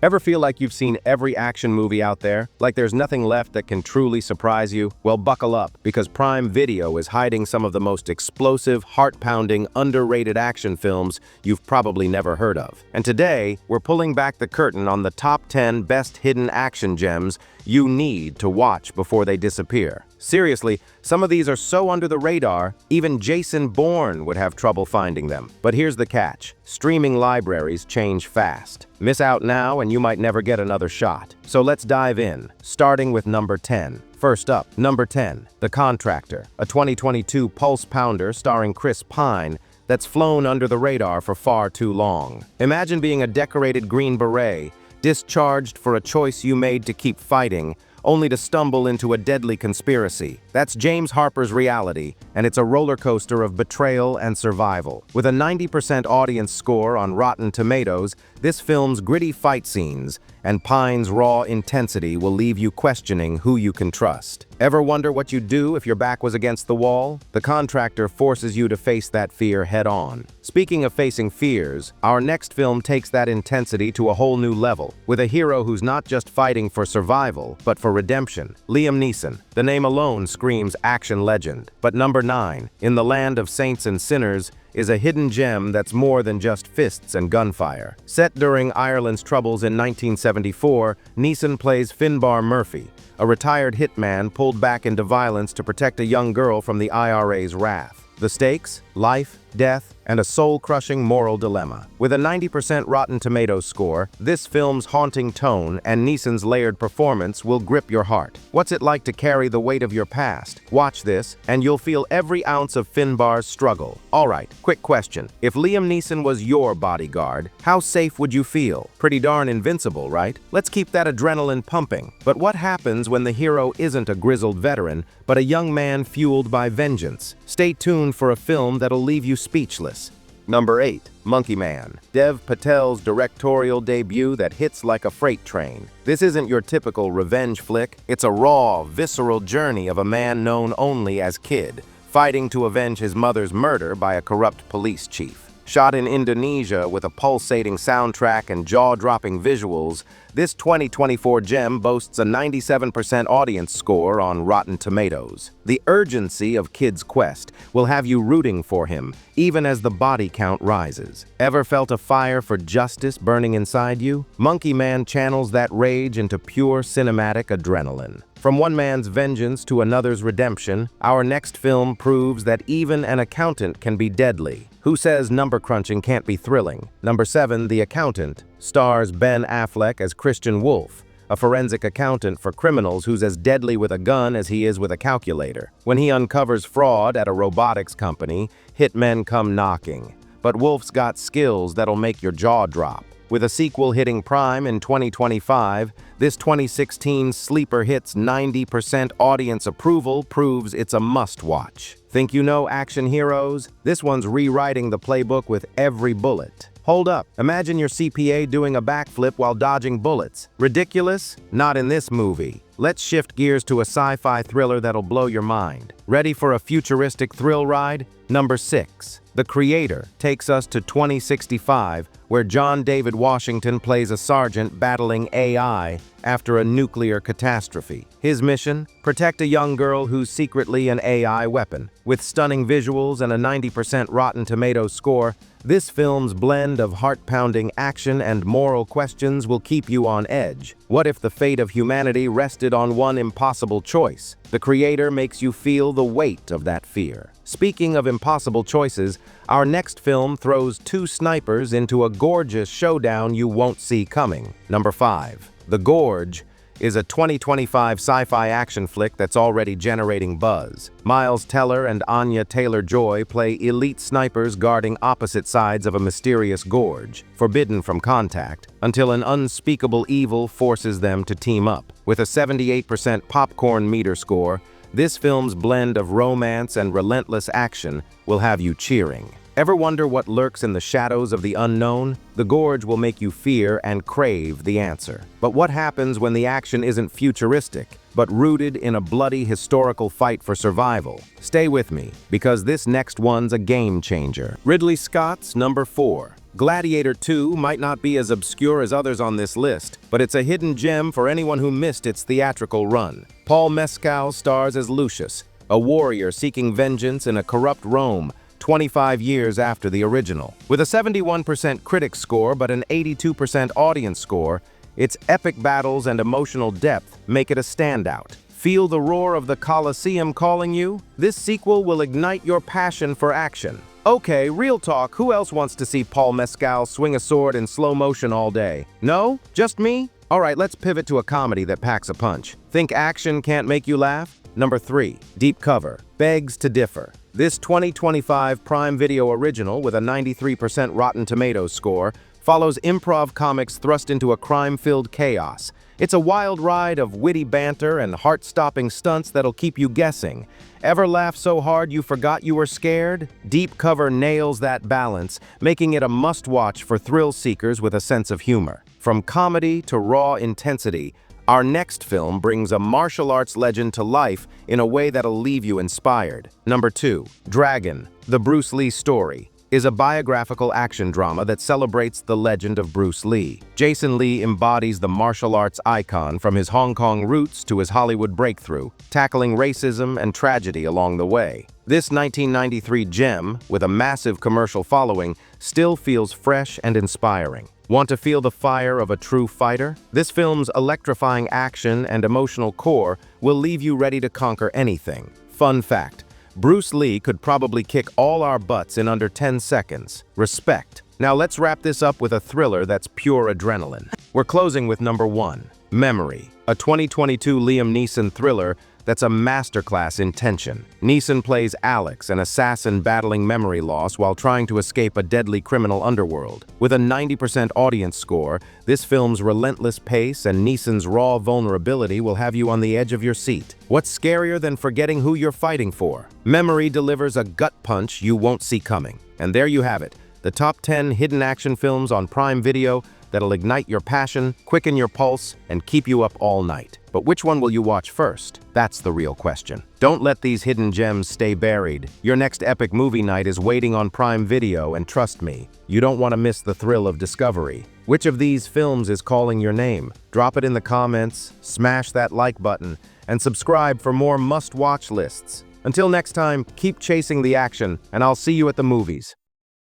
Ever feel like you've seen every action movie out there? Like there's nothing left that can truly surprise you? Well, buckle up, because Prime Video is hiding some of the most explosive, heart-pounding, underrated action films you've probably never heard of. And today, we're pulling back the curtain on the top 10 best hidden action gems you need to watch before they disappear. Seriously, some of these are so under the radar, even Jason Bourne would have trouble finding them. But here's the catch. Streaming libraries change fast. Miss out now and you might never get another shot. So let's dive in, starting with number 10. First up, number 10, The Contractor, a 2022 pulse pounder starring Chris Pine that's flown under the radar for far too long. Imagine being a decorated Green Beret, discharged for a choice you made to keep fighting, only to stumble into a deadly conspiracy. That's James Harper's reality, and it's a roller coaster of betrayal and survival. With a 90% audience score on Rotten Tomatoes, this film's gritty fight scenes and Pine's raw intensity will leave you questioning who you can trust. Ever wonder what you'd do if your back was against the wall? The Contractor forces you to face that fear head-on. Speaking of facing fears, our next film takes that intensity to a whole new level, with a hero who's not just fighting for survival, but for redemption. Liam Neeson. The name alone screams action legend. But number 9, In the Land of Saints and Sinners, is a hidden gem that's more than just fists and gunfire. Set during Ireland's troubles in 1974, Neeson plays Finbar Murphy, a retired hitman pulled back into violence to protect a young girl from the IRA's wrath. The stakes? Life, death, and a soul-crushing moral dilemma. With a 90% Rotten Tomatoes score, this film's haunting tone and Neeson's layered performance will grip your heart. What's it like to carry the weight of your past? Watch this, and you'll feel every ounce of Finbar's struggle. Alright, quick question. If Liam Neeson was your bodyguard, how safe would you feel? Pretty darn invincible, right? Let's keep that adrenaline pumping. But what happens when the hero isn't a grizzled veteran, but a young man fueled by vengeance? Stay tuned for a film that'll leave you speechless. Number 8, Monkey Man, Dev Patel's directorial debut that hits like a freight train. This isn't your typical revenge flick. It's a raw, visceral journey of a man known only as Kid, fighting to avenge his mother's murder by a corrupt police chief. Shot in Indonesia with a pulsating soundtrack and jaw-dropping visuals, this 2024 gem boasts a 97% audience score on Rotten Tomatoes. The urgency of Kid's quest will have you rooting for him, even as the body count rises. Ever felt a fire for justice burning inside you? Monkey Man channels that rage into pure cinematic adrenaline. From one man's vengeance to another's redemption, our next film proves that even an accountant can be deadly. Who says number crunching can't be thrilling? Number 7, The Accountant, stars Ben Affleck as Christian Wolf, a forensic accountant for criminals who's as deadly with a gun as he is with a calculator. When he uncovers fraud at a robotics company, hitmen come knocking. But Wolf's got skills that'll make your jaw drop. With a sequel hitting Prime in 2025, this 2016 sleeper hit's 90% audience approval proves it's a must-watch. Think you know action heroes? This one's rewriting the playbook with every bullet. Hold up, imagine your CPA doing a backflip while dodging bullets. Ridiculous? Not in this movie. Let's shift gears to a sci-fi thriller that'll blow your mind. Ready for a futuristic thrill ride? Number 6. The Creator takes us to 2065, where John David Washington plays a sergeant battling AI after a nuclear catastrophe. His mission? Protect a young girl who's secretly an AI weapon. With stunning visuals and a 90% Rotten Tomatoes score, this film's blend of heart-pounding action and moral questions will keep you on edge. What if the fate of humanity rested on one impossible choice? The Creator makes you feel the weight of that fear. Speaking of impossible choices, our next film throws two snipers into a gorgeous showdown you won't see coming. Number 5. The Gorge is a 2025 sci-fi action flick that's already generating buzz. Miles Teller and Anya Taylor-Joy play elite snipers guarding opposite sides of a mysterious gorge, forbidden from contact, until an unspeakable evil forces them to team up. With a 78% popcorn meter score, this film's blend of romance and relentless action will have you cheering. Ever wonder what lurks in the shadows of the unknown? The Gorge will make you fear and crave the answer. But what happens when the action isn't futuristic, but rooted in a bloody historical fight for survival? Stay with me, because this next one's a game changer. Ridley Scott's number 4. Gladiator II might not be as obscure as others on this list, but it's a hidden gem for anyone who missed its theatrical run. Paul Mescal stars as Lucius, a warrior seeking vengeance in a corrupt Rome, 25 years after the original. With a 71% critic score but an 82% audience score, its epic battles and emotional depth make it a standout. Feel the roar of the Colosseum calling you? This sequel will ignite your passion for action. Okay, real talk, who else wants to see Paul Mescal swing a sword in slow motion all day? No? Just me? Alright, let's pivot to a comedy that packs a punch. Think action can't make you laugh? Number 3. Deep Cover begs to differ. This 2025 Prime Video original with a 93% Rotten Tomatoes score follows improv comics thrust into a crime-filled chaos. It's a wild ride of witty banter and heart-stopping stunts that'll keep you guessing. Ever laugh so hard you forgot you were scared? Deep Cover nails that balance, making it a must-watch for thrill seekers with a sense of humor. From comedy to raw intensity, our next film brings a martial arts legend to life in a way that'll leave you inspired. Number 2. Dragon, the Bruce Lee Story, is a biographical action drama that celebrates the legend of Bruce Lee. Jason Lee embodies the martial arts icon from his Hong Kong roots to his Hollywood breakthrough, tackling racism and tragedy along the way. This 1993 gem, with a massive commercial following, still feels fresh and inspiring. Want to feel the fire of a true fighter? This film's electrifying action and emotional core will leave you ready to conquer anything. Fun fact: Bruce Lee could probably kick all our butts in under 10 seconds. Respect. Now let's wrap this up with a thriller that's pure adrenaline. We're closing with number 1, Memory, a 2022 Liam Neeson thriller that's a masterclass in tension. Neeson plays Alex, an assassin battling memory loss while trying to escape a deadly criminal underworld. With a 90% audience score, this film's relentless pace and Neeson's raw vulnerability will have you on the edge of your seat. What's scarier than forgetting who you're fighting for? Memory delivers a gut punch you won't see coming. And there you have it, the top 10 hidden action films on Prime Video that'll ignite your passion, quicken your pulse, and keep you up all night. But which one will you watch first? That's the real question. Don't let these hidden gems stay buried. Your next epic movie night is waiting on Prime Video, and trust me, you don't want to miss the thrill of discovery. Which of these films is calling your name? Drop it in the comments, smash that like button, and subscribe for more must-watch lists. Until next time, keep chasing the action, and I'll see you at the movies.